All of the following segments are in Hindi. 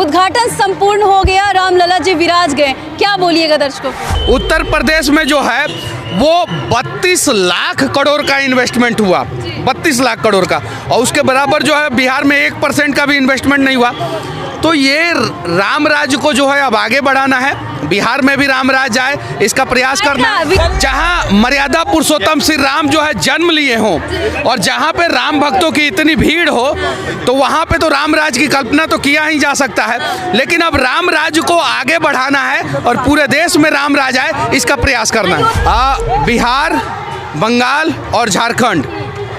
उद्घाटन संपूर्ण हो गया, रामलला जी विराज गए, क्या बोलिएगा दर्शकों को? उत्तर प्रदेश में जो है वो 32 लाख करोड़ का इन्वेस्टमेंट हुआ, 32 लाख करोड़ का, और उसके बराबर जो है बिहार में 1% का भी इन्वेस्टमेंट नहीं हुआ। तो ये राम राज्य को जो है अब आगे बढ़ाना है, बिहार में भी राम राज्य आए इसका प्रयास करना है। जहां मर्यादा पुरुषोत्तम श्री राम जो है जन्म लिए हों और जहां पे राम भक्तों की इतनी भीड़ हो, तो वहां पे तो राम राज्य की कल्पना तो किया ही जा सकता है। लेकिन अब राम राज्य को आगे बढ़ाना है और पूरे देश में राम राज्य आए इसका प्रयास करना है। बिहार, बंगाल और झारखंड,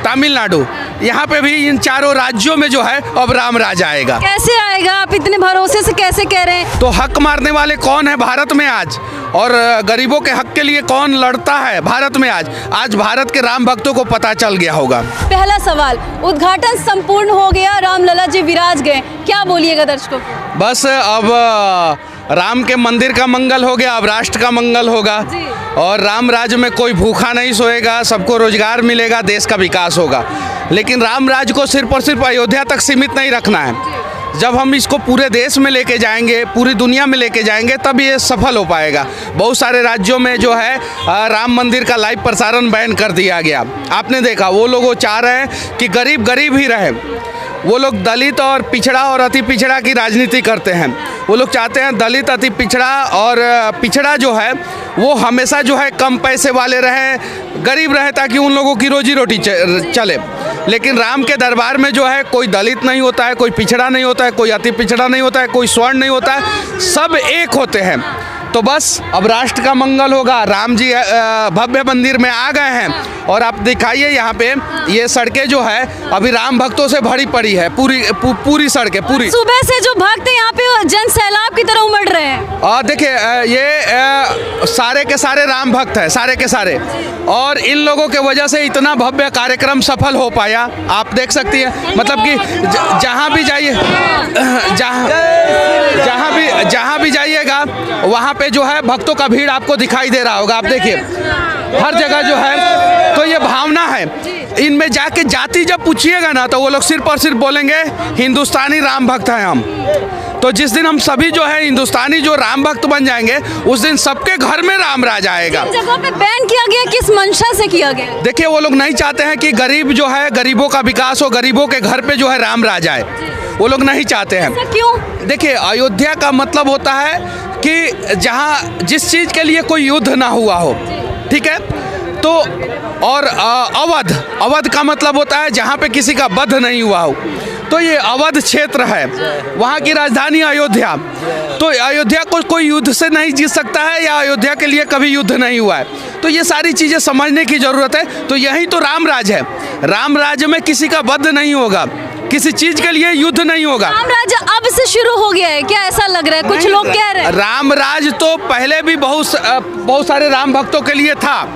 तमिलनाडु, यहाँ पे भी इन चारों राज्यों में जो है अब राम राज्य आएगा। कैसे आएगा? आप इतने भरोसे से कैसे कह रहे हैं? तो हक मारने वाले कौन है भारत में आज, और गरीबों के हक के लिए कौन लड़ता है भारत में आज भारत के राम भक्तों को पता चल गया होगा। पहला सवाल, उद्घाटन संपूर्ण हो गया, रामलला जी विराज गए, क्या बोलिएगा दर्शकों को? बस अब राम के मंदिर का मंगल हो गया, अब राष्ट्र का मंगल होगा और राम राज्य में कोई भूखा नहीं सोएगा, सबको रोजगार मिलेगा, देश का विकास होगा। लेकिन राम राज्य को सिर्फ और सिर्फ अयोध्या तक सीमित नहीं रखना है। जब हम इसको पूरे देश में लेके जाएंगे, पूरी दुनिया में लेके जाएंगे, तब ये सफल हो पाएगा। बहुत सारे राज्यों में जो है राम मंदिर का लाइव प्रसारण बैन कर दिया गया। आपने देखा, वो लोग चाह रहे हैं कि गरीब गरीब ही रहे। वो लोग दलित और पिछड़ा और अति पिछड़ा की राजनीति करते हैं। वो लोग चाहते हैं दलित, अति पिछड़ा और पिछड़ा जो है वो हमेशा जो है कम पैसे वाले रहे, गरीब रहे, ताकि उन लोगों की रोजी रोटी चले। लेकिन राम के दरबार में जो है कोई दलित नहीं होता है, कोई पिछड़ा नहीं होता है, कोई अति पिछड़ा नहीं होता है, कोई स्वर्ण नहीं होता है, सब एक होते हैं। तो बस अब राष्ट्र का मंगल होगा। राम जी भव्य मंदिर में आ गए हैं और आप दिखाइए यहाँ पे ये सड़कें जो है अभी राम भक्तों से भरी पड़ी है, पूरी सड़कें पूरी। सुबह से जो भक्त यहाँ पे जन सैलाब की तरह उमड़ रहे हैं। और देखिए ये सारे के सारे राम भक्त हैं, सारे के सारे, और इन लोगों के वजह से इतना भव्य कार्यक्रम सफल हो पाया। आप देख सकती हैं, मतलब कि जहाँ भी जाइए, जहाँ भी जाइएगा वहाँ पे जो है भक्तों का भीड़ आपको दिखाई दे रहा होगा। आप देखिए हर जगह जो है, तो ये भावना है। इनमें जाके जाति जब पूछिएगा ना, तो वो लोग सिर्फ और सिर्फ बोलेंगे हिंदुस्तानी राम भक्त हैं हम। तो जिस दिन हम सभी जो है हिंदुस्तानी जो राम भक्त बन जाएंगे, उस दिन सबके घर में राम राज आएगा। जगह पे बैन किया गया, किस मंशा से किया गया? देखिए वो लोग नहीं चाहते हैं कि गरीब जो है, गरीबों का विकास हो, गरीबों के घर पे जो है राम राज आए, वो लोग नहीं चाहते हैं। क्यों? देखिए अयोध्या का मतलब होता है कि जहाँ जिस चीज़ के लिए कोई युद्ध ना हुआ हो, ठीक है, तो और अवध का मतलब होता है जहाँ पे किसी का वध नहीं हुआ हो। तो ये अवध क्षेत्र है, वहाँ की राजधानी अयोध्या। तो अयोध्या को कोई युद्ध से नहीं जीत सकता है, या अयोध्या के लिए कभी युद्ध नहीं हुआ है। तो ये सारी चीज़ें समझने की ज़रूरत है। तो यही तो राम राज्य है। राम राज्य में किसी का वध नहीं होगा, किसी चीज के लिए युद्ध नहीं होगा। राम राज्य अब से शुरू हो गया है क्या? ऐसा लग रहा है, कुछ लोग कह रहे हैं। राम राज्य तो पहले भी बहुत सारे राम भक्तों के लिए था।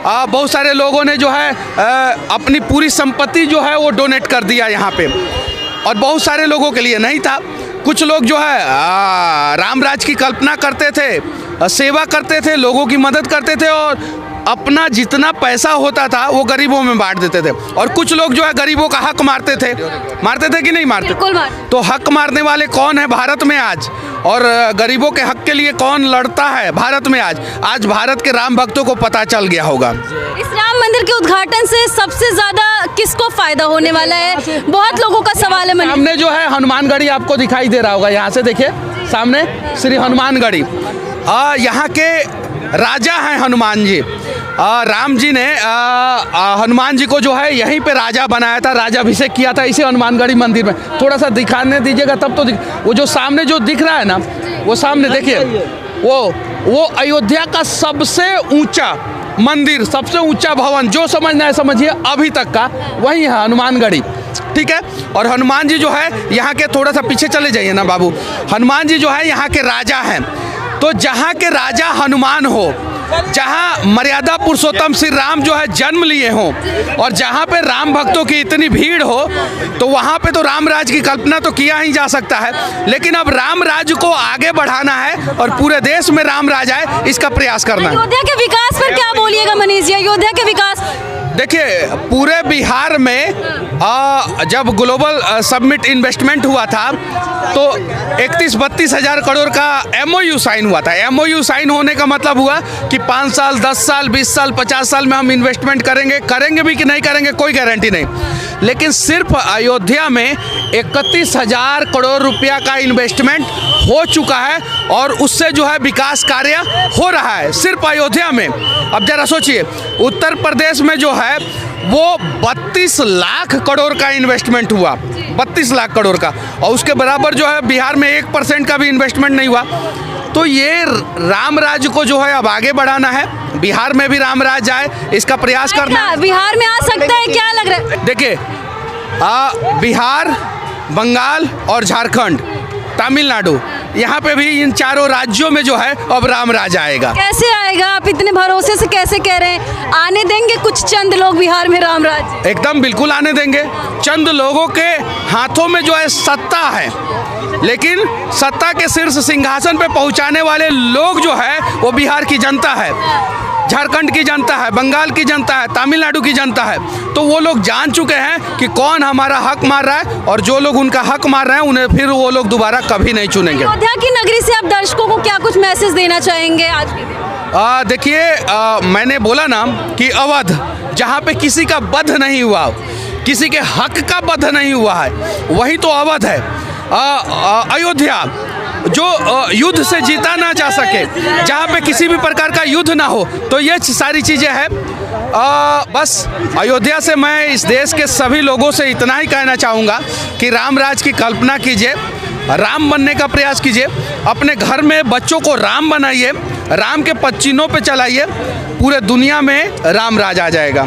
बहुत सारे लोगों ने जो है अपनी पूरी संपत्ति जो है वो डोनेट कर दिया यहाँ पे, और बहुत सारे लोगों के लिए नहीं था। कुछ लोग जो है राम राज्य की कल्पना करते थे, सेवा करते थे, लोगों की मदद करते थे, और अपना जितना पैसा होता था वो गरीबों में बांट देते थे। और कुछ लोग जो है गरीबों का हक मारते थे कि नहीं मारते? बिल्कुल मार। तो हक मारने वाले कौन है भारत में आज, और गरीबों के हक के लिए कौन लड़ता है भारत में आज भारत के राम भक्तों को पता चल गया होगा। इस राम मंदिर के उद्घाटन से सबसे ज्यादा किसको फायदा होने वाला है? बहुत लोगों का सवाल है। सामने जो है हनुमानगढ़ी आपको दिखाई दे रहा होगा, यहाँ से देखिए सामने श्री हनुमानगढ़ी। यहाँ के राजा हैं हनुमान जी। राम जी ने हनुमान जी को जो है यहीं पे राजा बनाया था, राजाभिषेक किया था इसी हनुमानगढ़ी मंदिर में। थोड़ा सा दिखाने दीजिएगा तब तो वो जो सामने जो दिख रहा है ना, वो सामने देखिए, वो अयोध्या का सबसे ऊंचा मंदिर, सबसे ऊंचा भवन जो समझना है समझिए अभी तक का, वही है हनुमानगढ़ी। ठीक है, और हनुमान जी जो है यहाँ के, थोड़ा सा पीछे चले जाइए ना बाबू, हनुमान जी जो है यहाँ के राजा हैं। तो जहाँ के राजा हनुमान हो, जहाँ मर्यादा पुरुषोत्तम श्री राम जो है जन्म लिए हों, और जहाँ पे राम भक्तों की इतनी भीड़ हो, तो वहाँ पे तो राम राज्य की कल्पना तो किया ही जा सकता है। लेकिन अब राम राज्य को आगे बढ़ाना है और पूरे देश में राम राज्य आए इसका प्रयास करना है। अयोध्या के विकास पर क्या बोलिएगा मनीष जी? अयोध्या के विकास देखिए पूरे बिहार में जब ग्लोबल समिट इन्वेस्टमेंट हुआ था तो 31-32 हज़ार करोड़ का MOU साइन हुआ था। MOU साइन होने का मतलब हुआ कि 5 साल 10 साल 20 साल 50 साल में हम इन्वेस्टमेंट करेंगे भी कि नहीं करेंगे कोई गारंटी नहीं। लेकिन सिर्फ अयोध्या में 31,000 करोड़ रुपया का इन्वेस्टमेंट हो चुका है और उससे जो है विकास कार्य हो रहा है सिर्फ अयोध्या में। अब जरा सोचिए उत्तर प्रदेश में जो है वो 32 लाख करोड़ का इन्वेस्टमेंट हुआ, 32 लाख करोड़ का, और उसके बराबर जो है बिहार में 1% का भी इन्वेस्टमेंट नहीं हुआ। तो ये राम राज्य को जो है अब आगे बढ़ाना है, बिहार में भी राम राज्य आए इसका प्रयास करना है। बिहार में आ सकता है, क्या लग रहा है? देखिए बिहार, बंगाल और झारखंड, तमिलनाडु, यहाँ पे भी इन चारों राज्यों में जो है अब राम राज आएगा। कैसे आएगा? आप इतने भरोसे से कैसे कह रहे हैं? आने देंगे कुछ चंद लोग बिहार में राम राज? एकदम बिल्कुल आने देंगे। चंद लोगों के हाथों में जो है सत्ता है, लेकिन सत्ता के शीर्ष सिंहासन पे पहुंचाने वाले लोग जो है वो बिहार की जनता है, झारखंड की जनता है, बंगाल की जनता है, तमिलनाडु की जनता है। तो वो लोग जान चुके हैं कि कौन हमारा हक मार रहा है और जो लोग उनका हक मार रहे हैं उन्हें फिर वो लोग दोबारा कभी नहीं चुनेंगे। अयोध्या की नगरी से आप दर्शकों को क्या कुछ मैसेज देना चाहेंगे आज के दिन? देखिए मैंने बोला ना कि अवध जहाँ पे किसी का वध नहीं हुआ, किसी के हक का वध नहीं हुआ है, वही तो अवध है। अयोध्या जो युद्ध से जीता ना जा सके, जहाँ पे किसी भी प्रकार का युद्ध ना हो, तो ये सारी चीज़ें हैं। बस अयोध्या से मैं इस देश के सभी लोगों से इतना ही कहना चाहूँगा कि राम राज की कल्पना कीजिए, राम बनने का प्रयास कीजिए, अपने घर में बच्चों को राम बनाइए, राम के पद चिन्हों पे चलाइए, पूरे दुनिया में राम राज आ जाएगा।